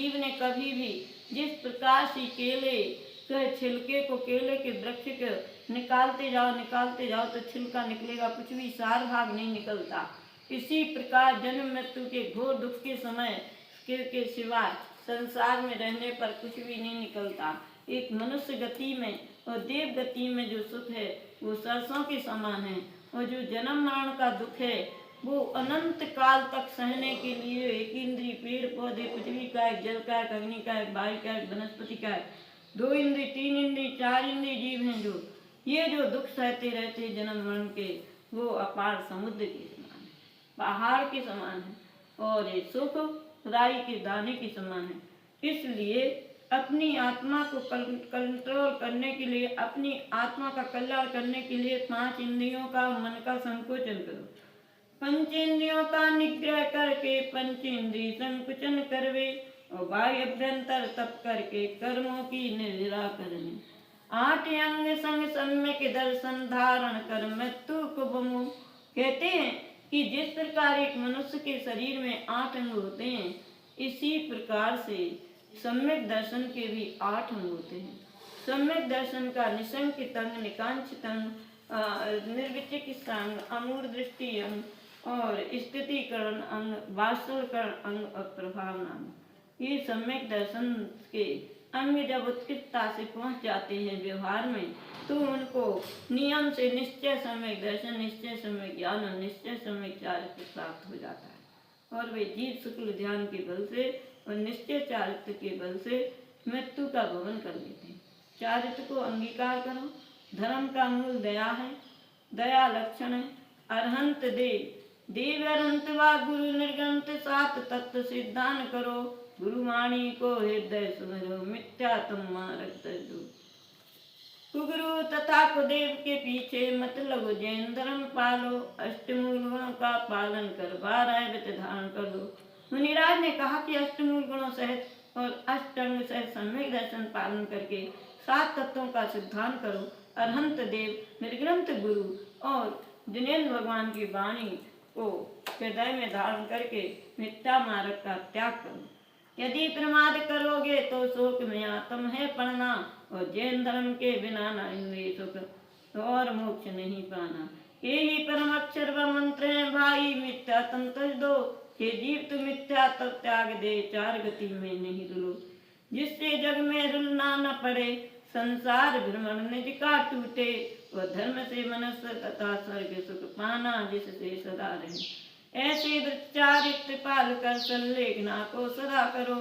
जीव ने कभी भी जिस प्रकार से केले के छिलके को, केले के वृक्ष को निकालते जाओ तो छिलका निकलेगा, कुछ भी सार भाग नहीं निकलता। इसी प्रकार जन्म मृत्यु के घोर दुख के समय के सिवाय संसार में रहने पर कुछ भी नहीं निकलता। एक मनुष्य गति में और देव गति में जो सुख है वो सरसों के समान है, और जो जन्म मरण का दुख है वो अनंत काल तक सहने के लिए एक इंद्री, पेड़ पौधे, पृथ्वी का, एक जल का, एक अग्नि का, एक वायु का, एक वनस्पति का, दो इंद्री, तीन इंद्री, चार इंद्री जीव हैं जो ये जो दुख सहते रहते जन्म मरण के, वो अपार समुद्र के समान है, पहाड़ के समान है, और ये सुख राई के दाने के समान है। इसलिए अपनी आत्मा को कंट्रोल करने के लिए, अपनी आत्मा का कल्याण करने के लिए 5 इंद्रियों का, मन का संकोचन करो। पंचेंद्रियों का निग्रह करके पंचेंद्रिय संकुचन करवे, और बाह्य अभ्यंतर तप करके कर्मों की निर्जरा करनी। 8 अंग संग सम्यक दर्शन धारण कर मृत्यु को बमो। कहते हैं कि जिस प्रकार एक मनुष्य के शरीर में 8 अंग होते हैं, इसी प्रकार से सम्यक दर्शन के भी 8 अंग होते हैं। सम्यक दर्शन का निशंकित अंग, निकांक्षित अंग, निर्विचिकित्सा अंग, अमूढ़ दृष्टि अंग, और स्थितिकरण अंग, वास्तवकरण अंग और प्रभावना अंग। ये सम्यक दर्शन के अंग जब उत्कृष्टता से पहुंच जाते हैं व्यवहार में, तो उनको नियम से निश्चय सम्यक दर्शन, निश्चय सम्यक ज्ञान और निश्चय सम्यक चारित्र प्राप्त हो जाता है, और वे जीव शुक्ल ध्यान के बल से और निश्चय चारित्र के बल से मृत्यु का भवन कर लेते हैं। चारित्र को अंगीकार करो। धर्म का मूल दया है, दया लक्षण है। अरहंत देव अरहंत वा गुरु निर्गंत, 7 तत्व सिद्धान करो। गुरुवाणी को हृदय सुमरो, मिथ्या तुम मारक दो। कुगुरु तथा कुदेव के पीछे मत लगो, जैन धर्म पालो। अष्टमूल गुणों का पालन कर 12 व्रत धारण कर लो। मुनिराज ने कहा कि अष्टमूल गुणों सहित और अष्टांग सहित सम्यक दर्शन पालन करके 7 तत्वों का सिद्धांत करो। अरहंत देव, निर्ग्रंथ गुरु और जिनेन्द्र भगवान की वाणी को हृदय में धारण करके मिथ्या मार्ग का त्याग करो। यदि प्रमाद करोगे तो शोक में आत्म है पड़ना, और जैन धर्म के बिना न इंद्रिय सुख और मोक्ष नहीं पाना। यही परम अक्षर व मंत्र है भाई, मिथ्या तुम तज दो। हे जीव तू मिथ्या तब त्याग दे, 4 गति में नहीं रुलो। जिससे जग में रुलना न पड़े, संसार भ्रमण निज का टूटे। वह धर्म से मनुष्य तथा स्वर्ग सुख पाना, जिससे सदा रहे। ऐसे वृत्चारित्र पाल कर संलेखना को सदा करो।